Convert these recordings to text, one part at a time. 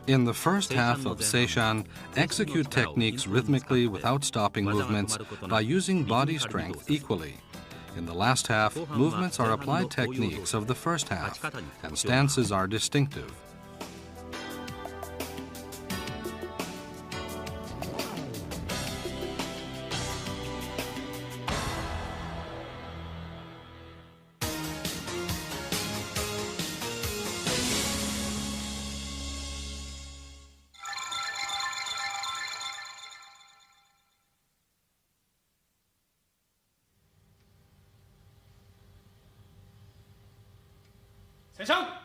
In the first half of Seishan, execute techniques rhythmically without stopping movements by using body strength equally. In the last half, movements are applied techniques of the first half, and stances are distinctive. Seishan!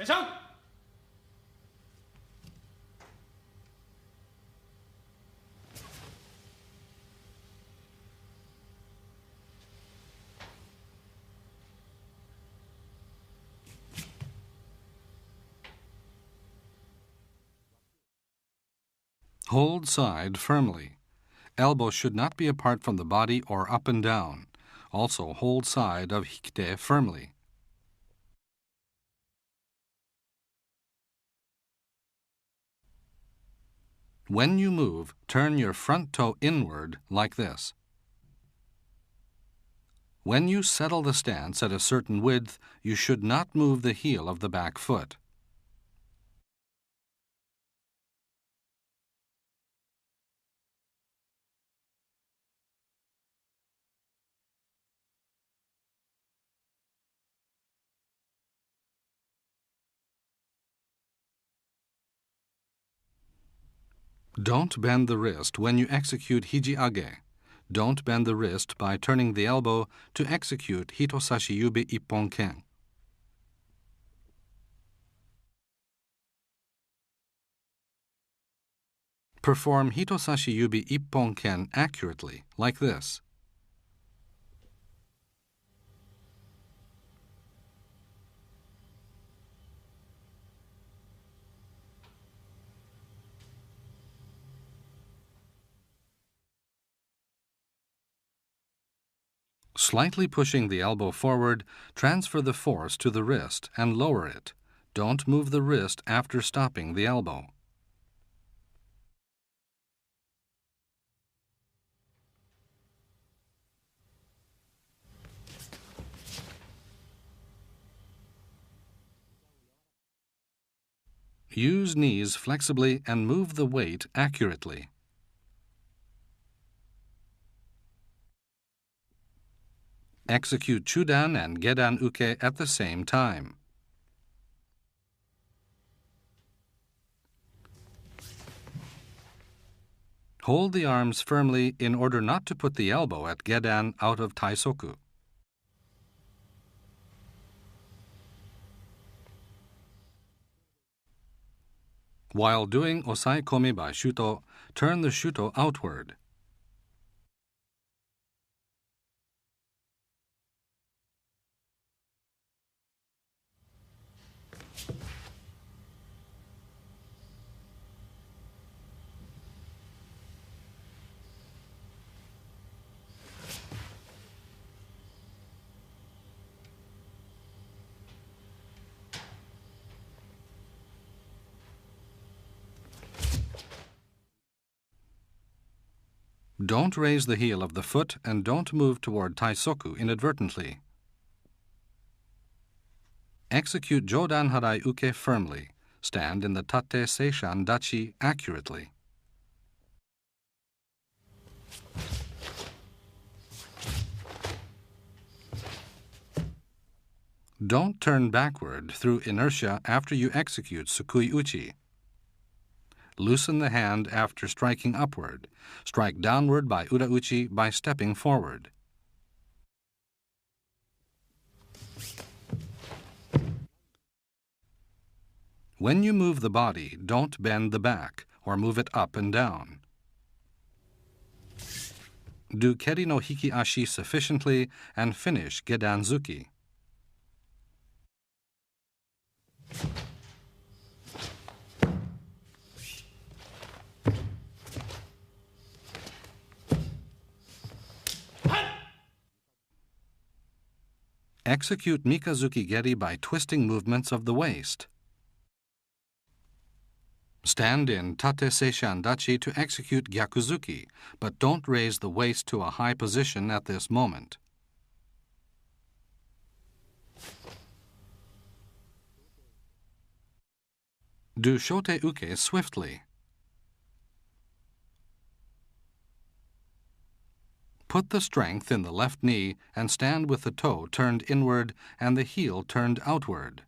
Seishan! Hold side firmly. Elbow should not be apart from the body or up and down. Also hold side of hikite firmly. When you move, turn your front toe inward like this. When you settle the stance at a certain width, you should not move the heel of the back foot. Don't bend the wrist when you execute hiji-age. Don't bend the wrist by turning the elbow to execute hitosashi yubi ippon ken. Perform hitosashi yubi ippon ken accurately, like this. Slightly pushing the elbow forward, transfer the force to the wrist and lower it. Don't move the wrist after stopping the elbow. Use knees flexibly and move the weight accurately. Execute Chudan and Gedan Uke at the same time. Hold the arms firmly in order not to put the elbow at gedan out of taisoku. While doing osai komi by shuto, turn the shuto outward. Don't raise the heel of the foot and don't move toward taisoku inadvertently. Execute Jodan Harai Uke firmly. Stand in the Tate Seishan Dachi accurately. Don't turn backward through inertia after you execute Sukui Uchi. Loosen the hand after striking upward. Strike downward by Ura-uchi by stepping forward. When you move the body, don't bend the back or move it up and down. Do Keri no Hiki Ashi sufficiently and finish Gedanzuki. Execute Mikazuki Geri by twisting movements of the waist. Stand in Tate Seishan Dachi to execute Gyakuzuki, but don't raise the waist to a high position at this moment. Do Shote Uke swiftly. Put the strength in the left knee and stand with the toe turned inward and the heel turned outward.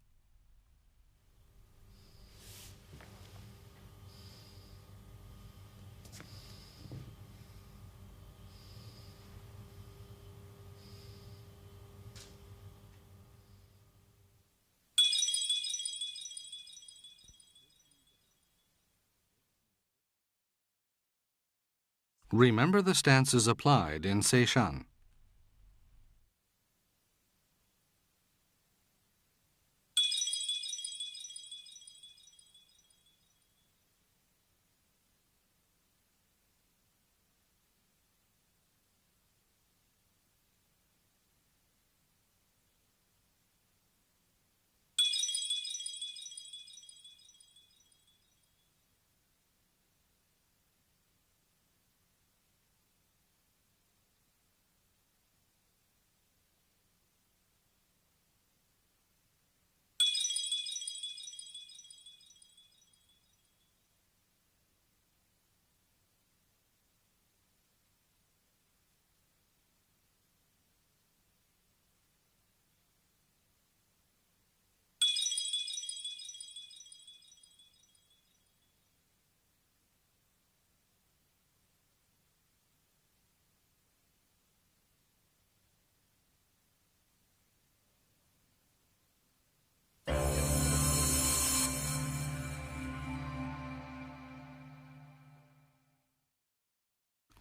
Remember the stances applied in Seishan.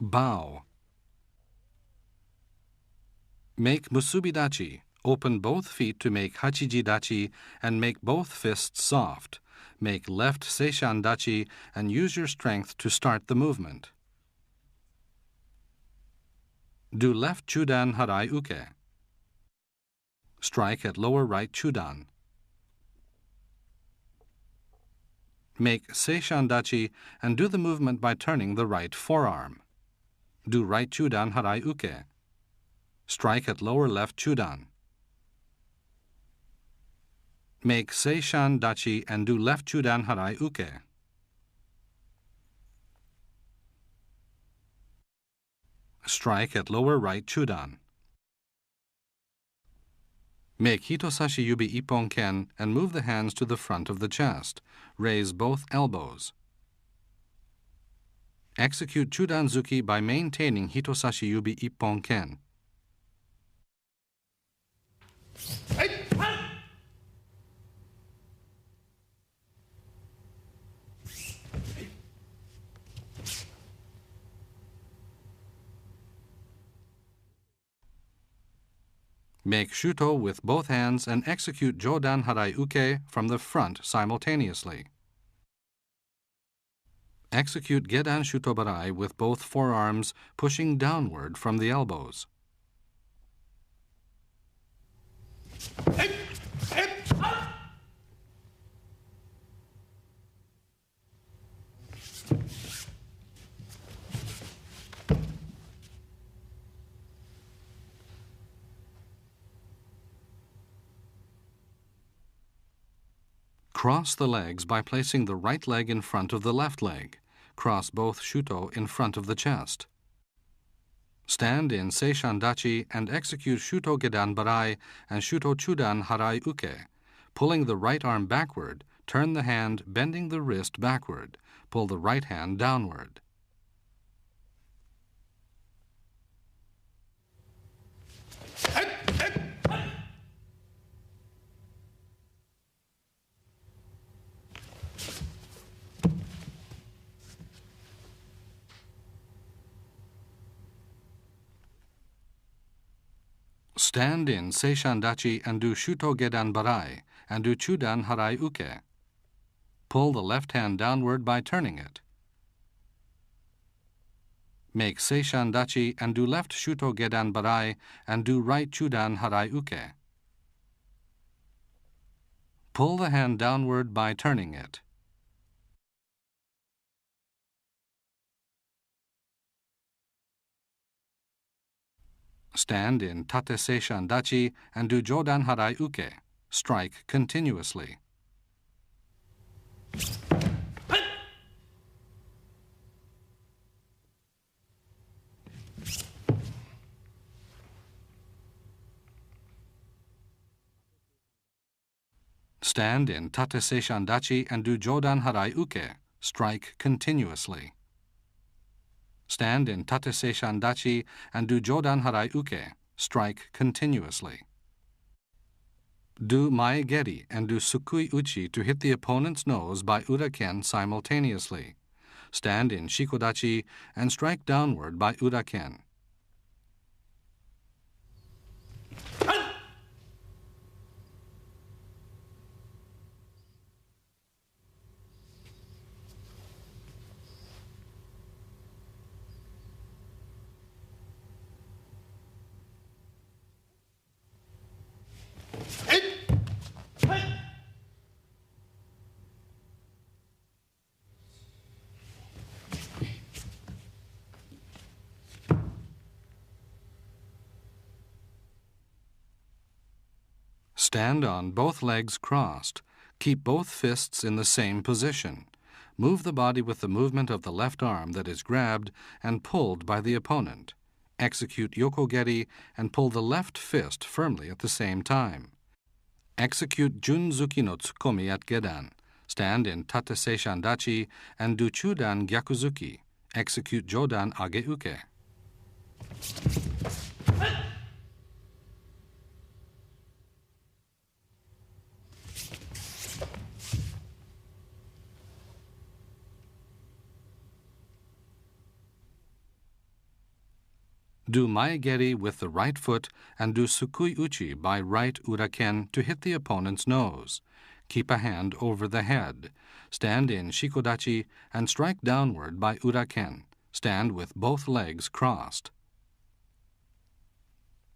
Bow. Make Musubidachi. Open both feet to make Hachijidachi and make both fists soft. Make left Seishan Dachi and use your strength to start the movement. Do left Chudan Harai Uke. Strike at lower right Chudan. Make Seishan Dachi and do the movement by turning the right forearm. Do right Chudan Harai Uke. Strike at lower left Chudan. Make Seishan Dachi and do left Chudan Harai Uke. Strike at lower right Chudan. Make Hitosashi Yubi Ippon Ken and move the hands to the front of the chest. Raise both elbows. Execute Chudanzuki by maintaining Hitosashi Yubi Ippon Ken. Make Shuto with both hands and execute Jodan Harai Uke from the front simultaneously. Execute Gedan Shutobarai with both forearms pushing downward from the elbows. Cross the legs by placing the right leg in front of the left leg. Cross both Shuto in front of the chest. Stand in Seishan Dachi and execute Shuto Gedan Barai and Shuto Chudan Harai Uke. Pulling the right arm backward, turn the hand, bending the wrist backward. Pull the right hand downward. Stand in Seishan Dachi and do Shuto Gedan Barai and do Chudan Harai Uke. Pull the left hand downward by turning it. Make Seishan Dachi and do left Shuto Gedan Barai and do right Chudan Harai Uke. Pull the hand downward by turning it. Stand in Tate Seishan Dachi and do Jodan Harai Uke. Strike continuously. Stand in Tate Seishan Dachi and do Jodan Harai Uke. Strike continuously. Stand in Tate Seishan Dachi and do Jodan Harai Uke. Strike continuously. Do Mae Geri and do Sukui Uchi to hit the opponent's nose by Uraken simultaneously. Stand in Shikodachi and strike downward by Uraken. Stand on both legs crossed. Keep both fists in the same position. Move the body with the movement of the left arm that is grabbed and pulled by the opponent. Execute Yokogeri and pull the left fist firmly at the same time. Execute Junzuki no Tsukomi at Gedan. Stand in Tate Seishan Dachi and do Chudan Gyakuzuki. Execute Jodan Ageuke. Do Mae Geri with the right foot and do Sukui Uchi by right Uraken to hit the opponent's nose. Keep a hand over the head. Stand in Shikodachi and strike downward by Uraken. Stand with both legs crossed.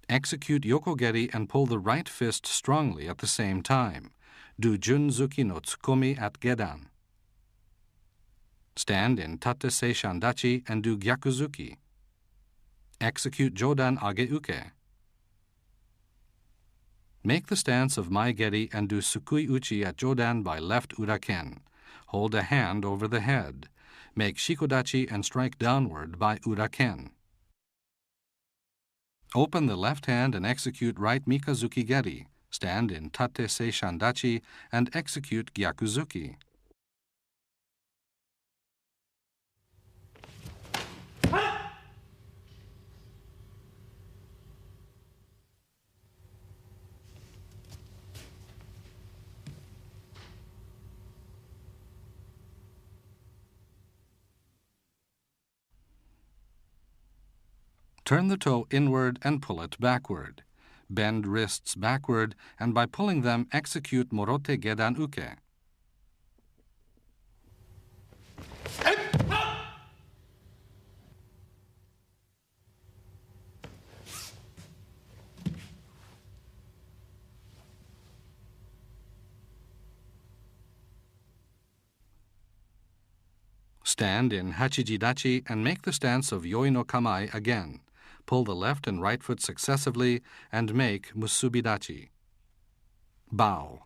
Execute Yokogeri and pull the right fist strongly at the same time. Do Junzuki no Tsukomi at Gedan. Stand in Tate Seishan Dachi and do Gyakuzuki. Execute Jodan Ageuke. Make the stance of Mae Geri and do Sukui Uchi at Jodan by left Uraken. Hold a hand over the head. Make Shikodachi and strike downward by Uraken. Open the left hand and execute right Mikazuki Geri. Stand in Tate Seishan Dachi and execute Gyakuzuki. Turn the toe inward and pull it backward. Bend wrists backward, and by pulling them, execute Morote Gedan Uke. Stand in Hachijidachi and make the stance of Yoi no Kamae again. Pull the left and right foot successively and make Musubidachi. Bow.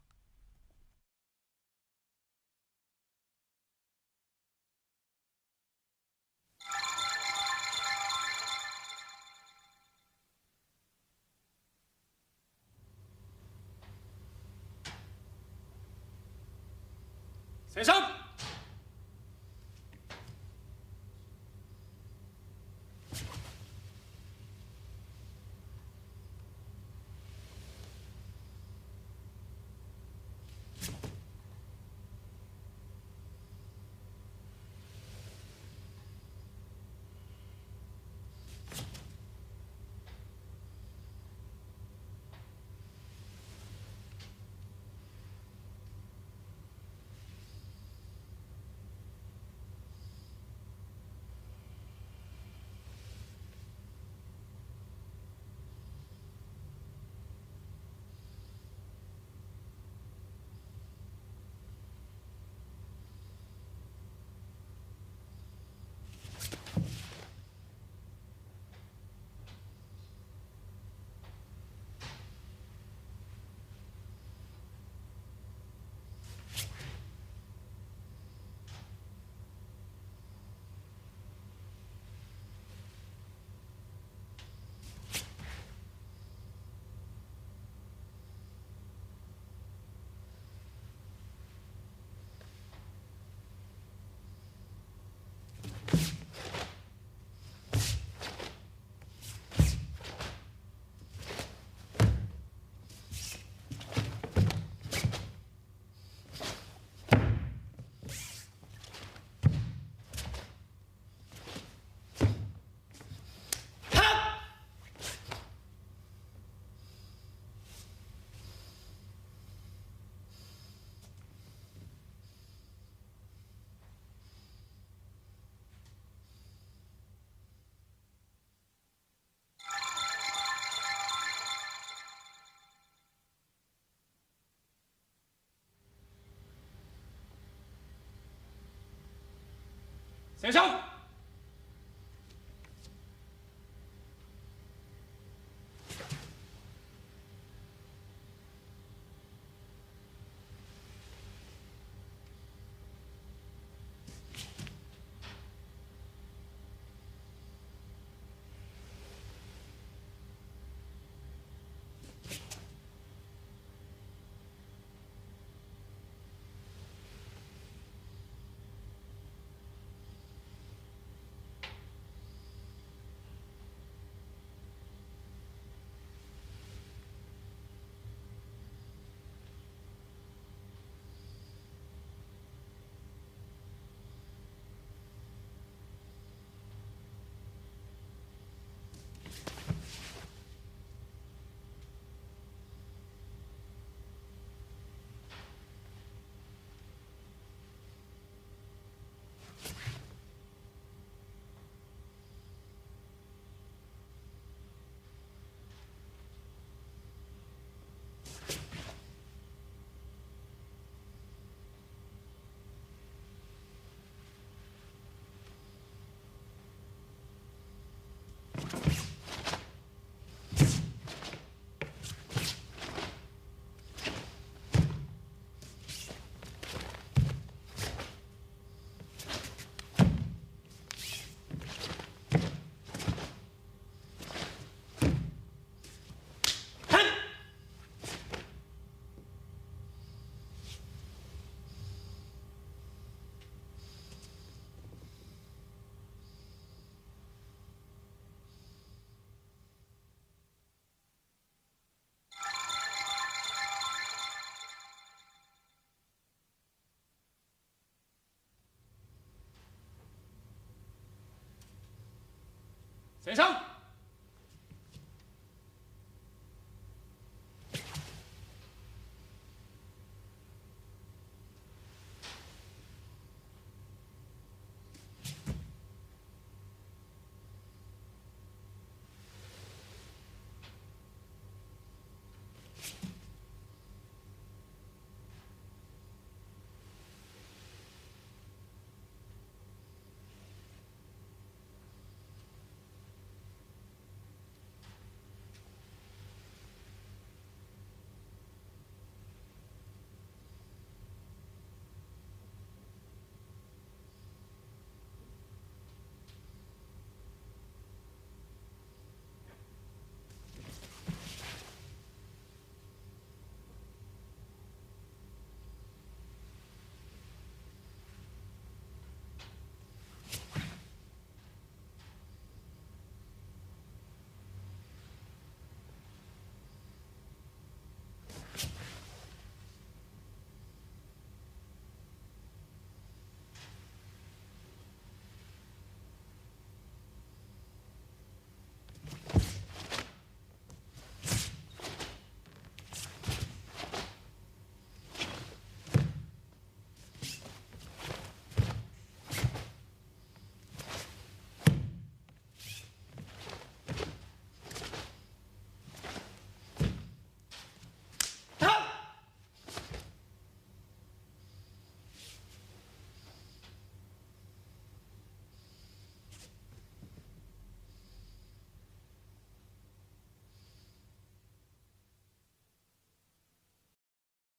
Seishan! Seishan! Seishan!